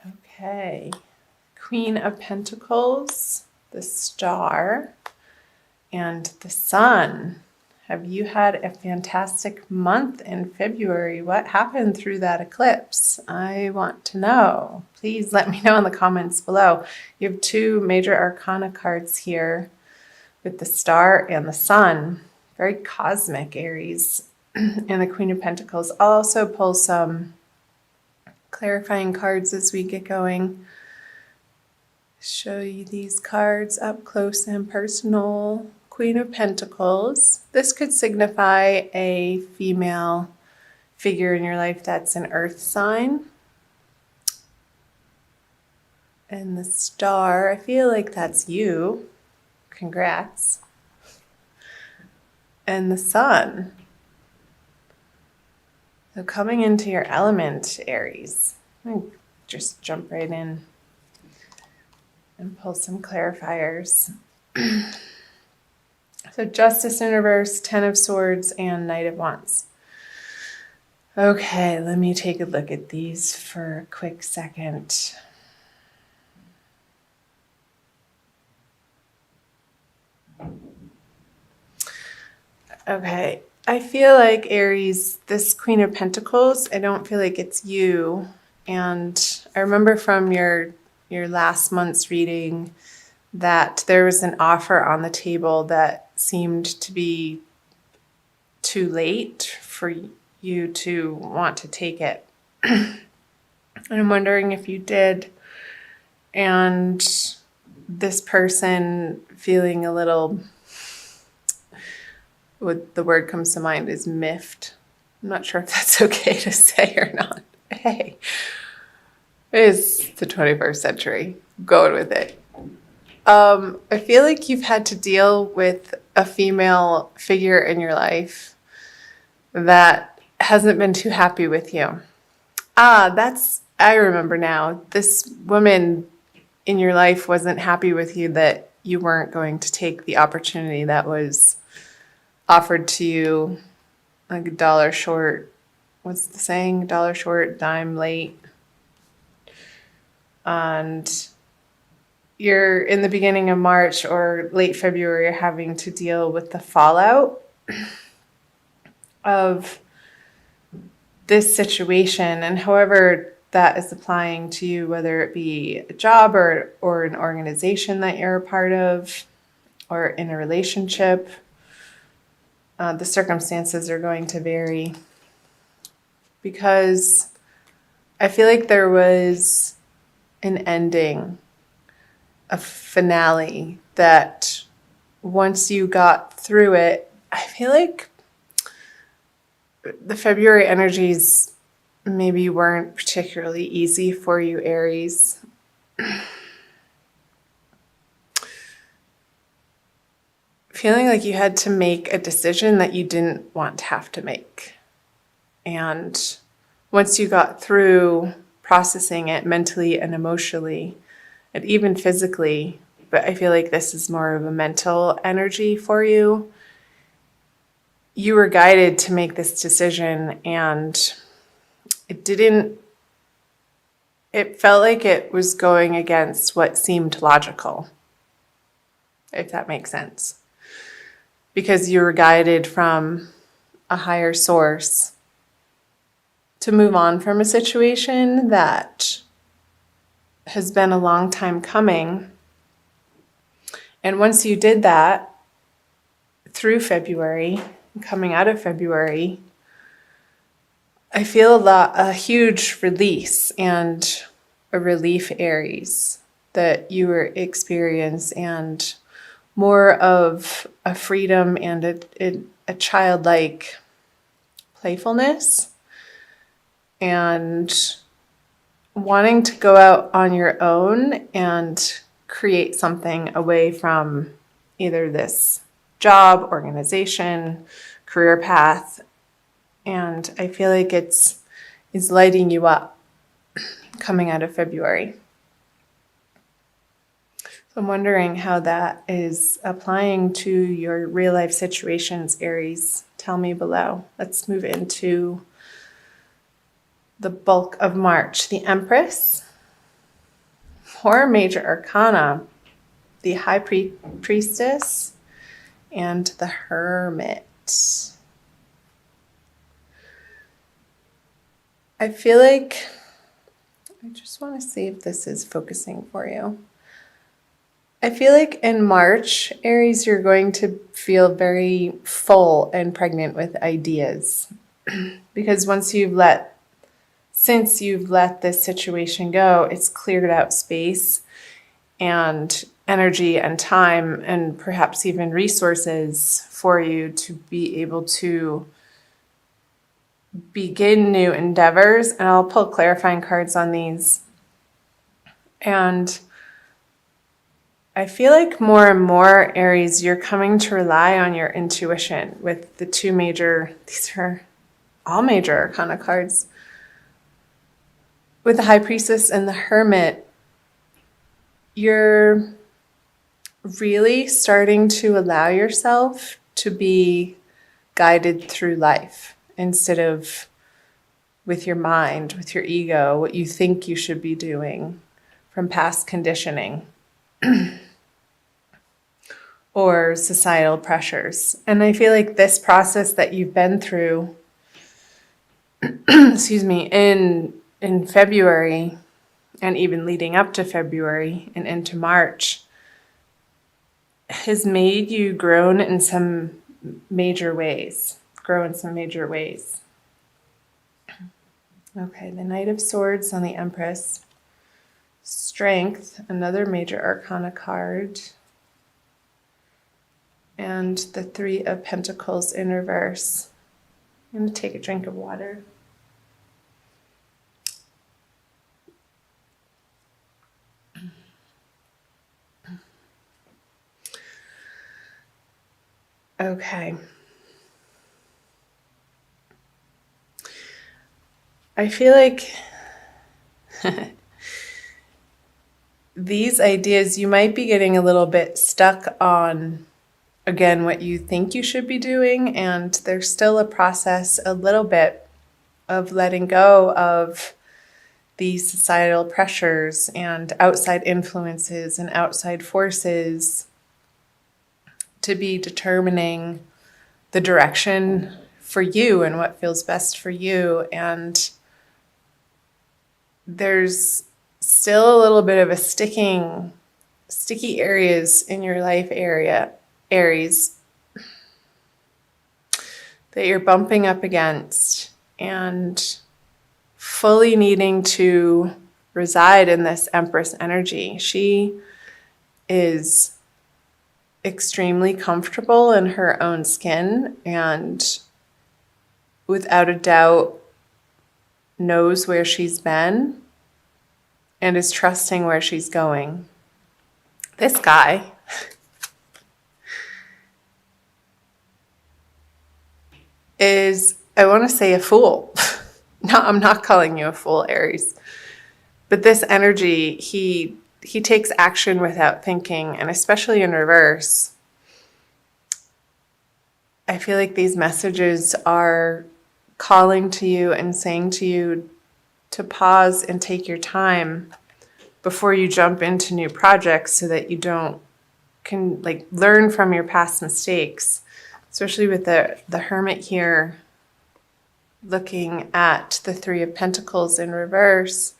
Okay. Queen of Pentacles, the Star, and the Sun. Have you had a fantastic month in February? What happened through that eclipse? I want to know. Please let me know in the comments below. You have two major arcana cards here with the Star and the Sun. Very cosmic, Aries. And the Queen of Pentacles. I'll also pull some clarifying cards as we get going. Show you these cards up close and personal. Queen of Pentacles. This could signify a female figure in your life that's an earth sign. And the Star, I feel like that's you. Congrats. And the Sun. So coming into your element, Aries. I'm going to just jump right in and pull some clarifiers. So Justice in reverse, Ten of Swords, and Knight of Wands. Okay, let me take a look at these for a quick second. Okay, I feel like Aries, this Queen of Pentacles, I don't feel like it's you. And I remember from your last month's reading that there was an offer on the table that seemed to be too late for you to want to take it. And I'm wondering if you did. And this person feeling a little, what the word comes to mind is miffed. I'm not sure if that's okay to say or not. Hey, it is the 21st century. Go with it. I feel like you've had to deal with a female figure in your life that hasn't been too happy with you. I remember now. This woman in your life wasn't happy with you that you weren't going to take the opportunity that was offered to you, like a dollar short. What's the saying? Dollar short, dime late. And you're in the beginning of March or late February having to deal with the fallout of this situation, and however that is applying to you, whether it be a job or an organization that you're a part of or in a relationship, the circumstances are going to vary, because I feel like there was an ending, a finale that once you got through it, I feel like the February energies maybe weren't particularly easy for you, Aries. Feeling like you had to make a decision that you didn't want to have to make. And once you got through processing it mentally and emotionally, and even physically, but I feel like this is more of a mental energy for you, you were guided to make this decision, and it felt like it was going against what seemed logical, if that makes sense. Because you were guided from a higher source to move on from a situation that has been a long time coming. And once you did that through February, coming out of February, I feel a huge release and a relief, Aries, that you were experience, and more of a freedom and a childlike playfulness, and wanting to go out on your own and create something away from either this job, organization, career path. And I feel like it's lighting you up coming out of February. So I'm wondering how that is applying to your real life situations, Aries. Tell me below. Let's move into the bulk of March. The Empress, 4 major arcana, the High Priestess and the Hermit. I feel like, I just want to see if this is focusing for you. I feel like in March, Aries, you're going to feel very full and pregnant with ideas. Because since you've let this situation go, it's cleared out space and energy and time and perhaps even resources for you to be able to begin new endeavors. And I'll pull clarifying cards on these. And I feel like more and more, Aries, you're coming to rely on your intuition with the these are all major arcana cards. With the High Priestess and the Hermit, you're really starting to allow yourself to be guided through life instead of with your mind, with your ego, what you think you should be doing from past conditioning or societal pressures. And I feel like this process that you've been through, excuse me, in February and even leading up to February and into March has made you grow in some major ways. Okay, the Knight of Swords on the Empress. Strength, another major arcana card. And the Three of Pentacles in reverse. I'm going to take a drink of water. Okay. I feel like these ideas, you might be getting a little bit stuck on, again, what you think you should be doing. And there's still a process, a little bit, of letting go of these societal pressures and outside influences and outside forces to be determining the direction for you and what feels best for you. And there's still a little bit of a sticky areas in your life area, Aries, that you're bumping up against and fully needing to reside in this Empress energy. She is extremely comfortable in her own skin and without a doubt knows where she's been and is trusting where she's going. This guy is, I want to say, a fool. No, I'm not calling you a fool, Aries. But this energy, he takes action without thinking, and especially in reverse. I feel like these messages are calling to you and saying to you to pause and take your time before you jump into new projects so that you can learn from your past mistakes, especially with the Hermit here looking at the Three of Pentacles in reverse.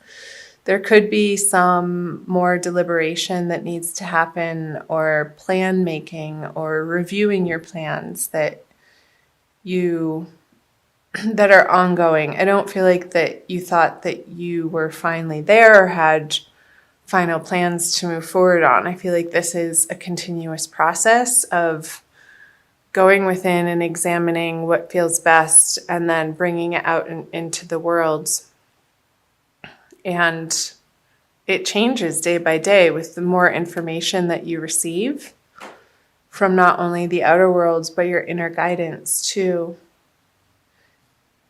There could be some more deliberation that needs to happen, or plan making, or reviewing your plans that are ongoing. I don't feel like that you thought that you were finally there or had final plans to move forward on. I feel like this is a continuous process of going within and examining what feels best and then bringing it out into the world. And it changes day by day with the more information that you receive from not only the outer worlds, but your inner guidance too.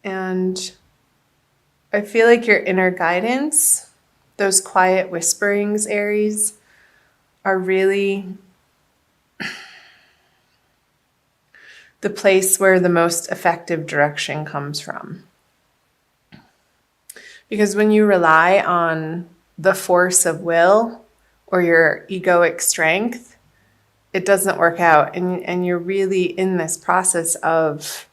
And I feel like your inner guidance, those quiet whisperings, Aries, are really the place where the most effective direction comes from. Because when you rely on the force of will or your egoic strength, it doesn't work out. And you're really in this process of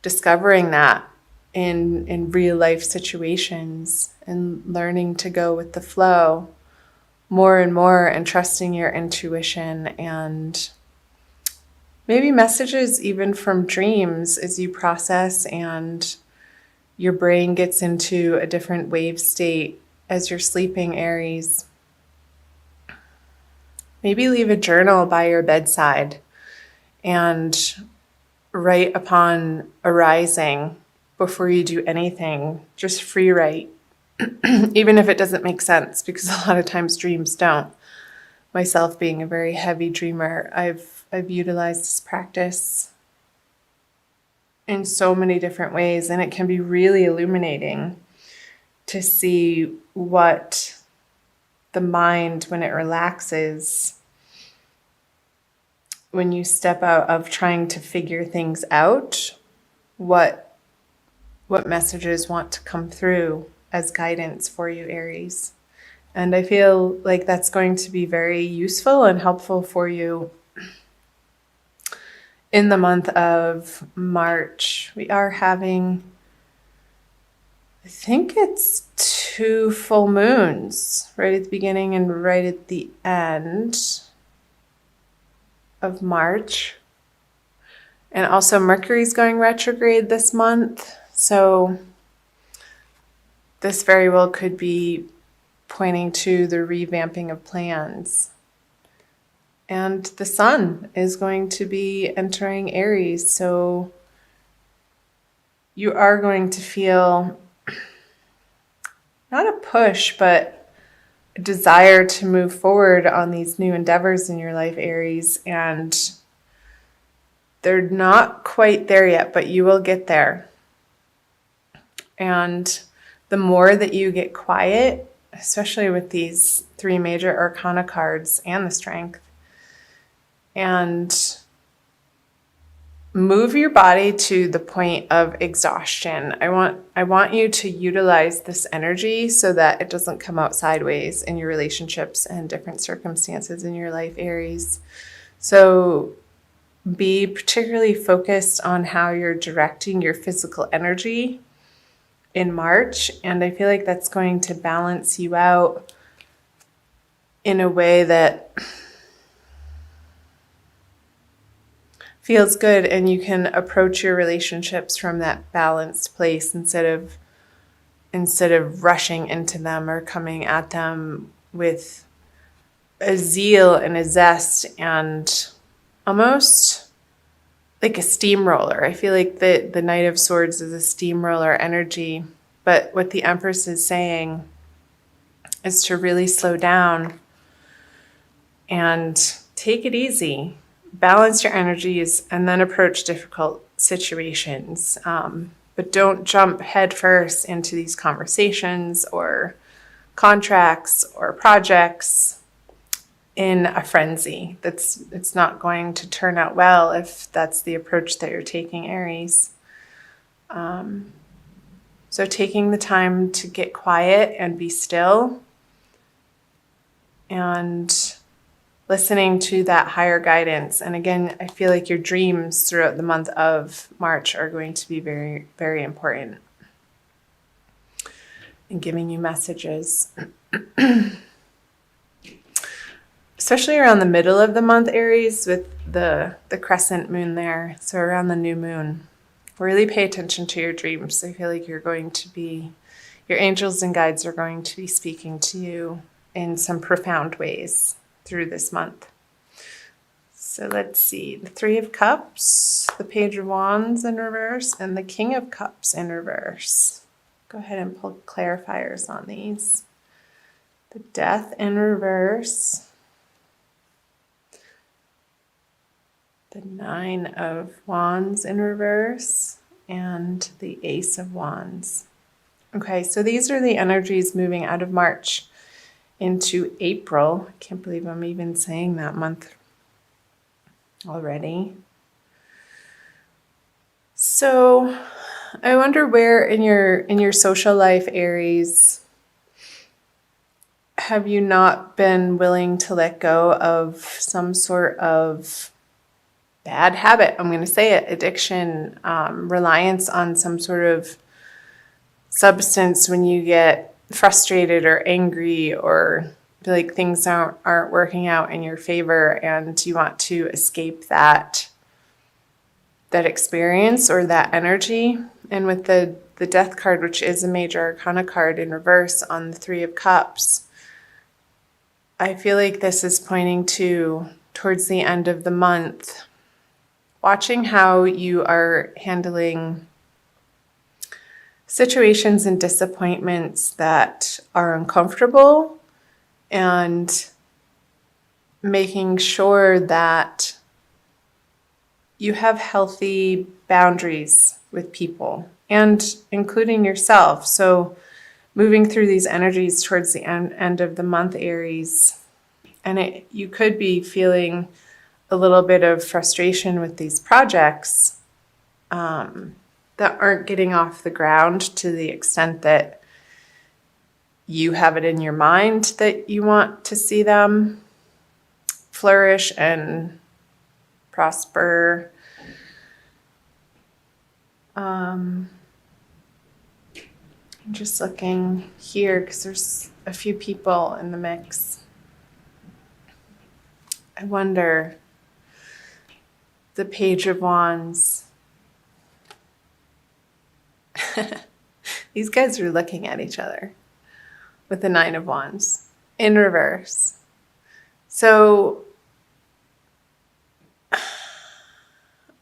discovering that in real life situations and learning to go with the flow more and more and trusting your intuition and maybe messages even from dreams as you process and your brain gets into a different wave state as you're sleeping, Aries. Maybe leave a journal by your bedside and write upon arising before you do anything. Just free write, even if it doesn't make sense, because a lot of times dreams don't. Myself being a very heavy dreamer, I've utilized this practice in so many different ways, and it can be really illuminating to see what the mind, when it relaxes, when you step out of trying to figure things out, what messages want to come through as guidance for you, Aries. And I feel like that's going to be very useful and helpful for you in the month of March. We are having, I think it's 2 full moons right at the beginning and right at the end of March. And also Mercury's going retrograde this month. So this very well could be pointing to the revamping of plans. And the sun is going to be entering Aries. So you are going to feel not a push, but a desire to move forward on these new endeavors in your life, Aries. And they're not quite there yet, but you will get there. And the more that you get quiet, especially with these 3 major arcana cards and the strength, and move your body to the point of exhaustion. I want you to utilize this energy so that it doesn't come out sideways in your relationships and different circumstances in your life, Aries. So be particularly focused on how you're directing your physical energy in March. And I feel like that's going to balance you out in a way that feels good, and you can approach your relationships from that balanced place instead of rushing into them or coming at them with a zeal and a zest and almost like a steamroller. I feel like the Knight of Swords is a steamroller energy, but what the Empress is saying is to really slow down and take it easy. Balance your energies and then approach difficult situations. But don't jump headfirst into these conversations or contracts or projects in a frenzy. It's not going to turn out well if that's the approach that you're taking, Aries. So taking the time to get quiet and be still and listening to that higher guidance. And again, I feel like your dreams throughout the month of March are going to be very, very important in giving you messages. Especially around the middle of the month, Aries, with the crescent moon there. So around the new moon. Really pay attention to your dreams. I feel like your angels and guides are going to be speaking to you in some profound ways through this month. So let's see, the 3 of Cups, the Page of Wands in reverse, and the King of Cups in reverse. Go ahead and pull clarifiers on these. The Death in reverse, the 9 of Wands in reverse, and the Ace of Wands. Okay, so these are the energies moving out of March into April. I can't believe I'm even saying that month already. So I wonder where in your social life, Aries, have you not been willing to let go of some sort of bad habit? I'm going to say it, addiction, reliance on some sort of substance when you get frustrated or angry or feel like things aren't working out in your favor and you want to escape that experience or that energy. And with the Death card, which is a major arcana card in reverse on the Three of Cups, I feel like this is pointing to towards the end of the month, watching how you are handling situations and disappointments that are uncomfortable and making sure that you have healthy boundaries with people and including yourself. So moving through these energies towards the end of the month, Aries, and you could be feeling a little bit of frustration with these projects that aren't getting off the ground to the extent that you have it in your mind that you want to see them flourish and prosper. I'm just looking here because there's a few people in the mix. I wonder, the Page of Wands. These guys are looking at each other with the Nine of Wands in reverse. So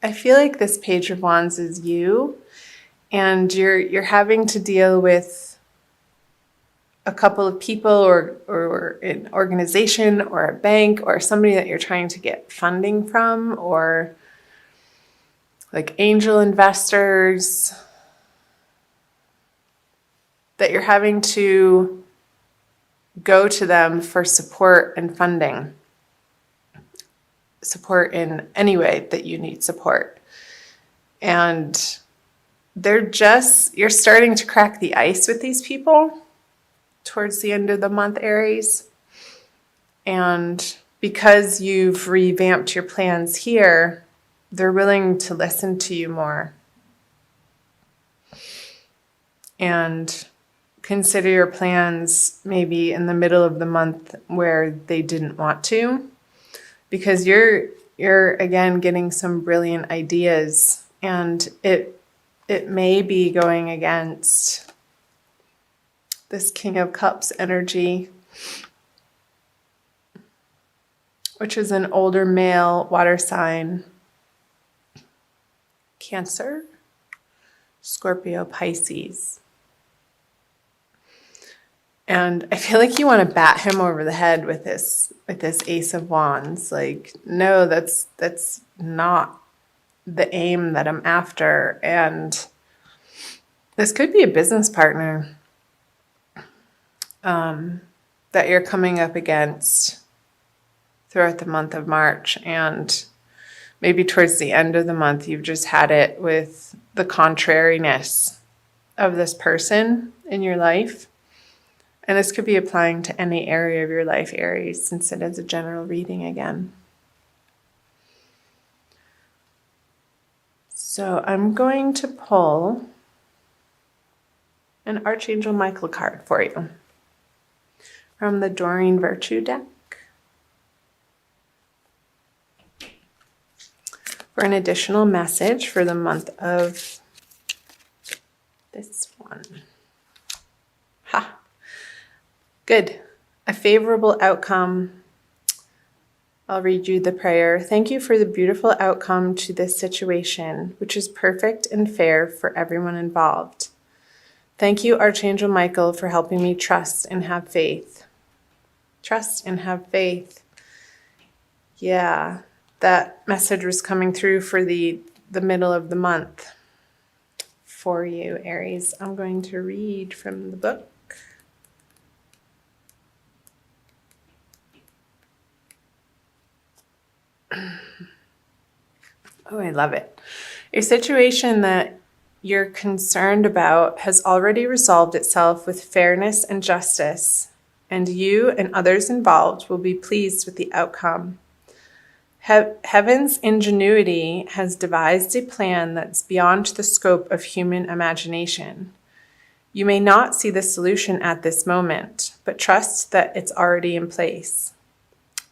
I feel like this Page of Wands is you, and you're having to deal with a couple of people or an organization or a bank or somebody that you're trying to get funding from, or like angel investors that you're having to go to them for support and funding. Support in any way that you need support. And you're starting to crack the ice with these people towards the end of the month, Aries. And because you've revamped your plans here, they're willing to listen to you more and consider your plans maybe in the middle of the month where they didn't want to, because you're again getting some brilliant ideas, and it may be going against this King of Cups energy, which is an older male water sign, Cancer, Scorpio, Pisces. And I feel like you want to bat him over the head with this Ace of Wands. Like, no, that's not the aim that I'm after. And this could be a business partner that you're coming up against throughout the month of March. And maybe towards the end of the month, you've just had it with the contrariness of this person in your life. And this could be applying to any area of your life, Aries, since it is a general reading again. So I'm going to pull an Archangel Michael card for you from the Doreen Virtue deck for an additional message for the month of this one. Ha! Good. A favorable outcome. I'll read you the prayer. Thank you for the beautiful outcome to this situation, which is perfect and fair for everyone involved. Thank you, Archangel Michael, for helping me trust and have faith. Trust and have faith. Yeah, that message was coming through for the middle of the month for you, Aries. I'm going to read from the book. Oh, I love it. A situation that you're concerned about has already resolved itself with fairness and justice, and you and others involved will be pleased with the outcome. Heaven's ingenuity has devised a plan that's beyond the scope of human imagination. You may not see the solution at this moment, but trust that it's already in place.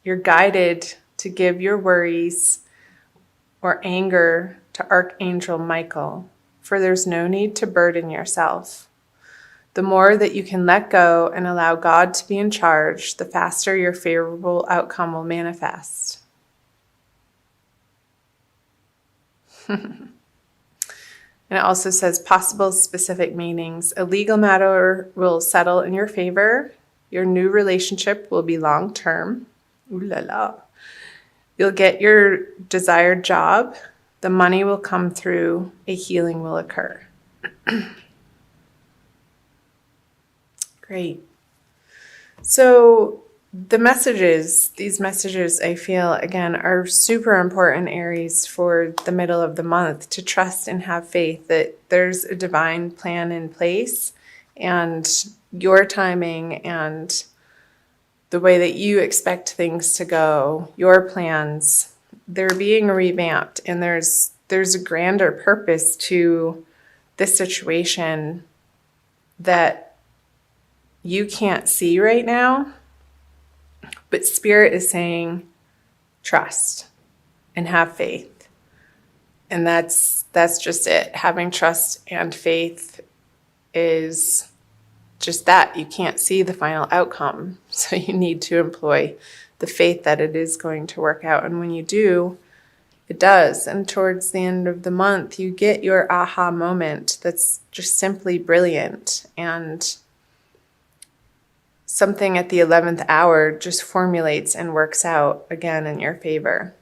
You're guided to give your worries or anger to Archangel Michael, for there's no need to burden yourself. The more that you can let go and allow God to be in charge, the faster your favorable outcome will manifest. And it also says possible specific meanings. A legal matter will settle in your favor. Your new relationship will be long-term. Ooh la la. You'll get your desired job. The money will come through. A healing will occur. Great. So these messages I feel, again, are super important, Aries, for the middle of the month, to trust and have faith that there's a divine plan in place, and your timing and the way that you expect things to go, your plans, they're being revamped, and there's a grander purpose to this situation that you can't see right now. But Spirit is saying, trust and have faith. And that's just it. Having trust and faith is just that. You can't see the final outcome. So you need to employ the faith that it is going to work out. And when you do, it does. And towards the end of the month, you get your aha moment that's just simply brilliant. And something at the 11th hour just formulates and works out again in your favor.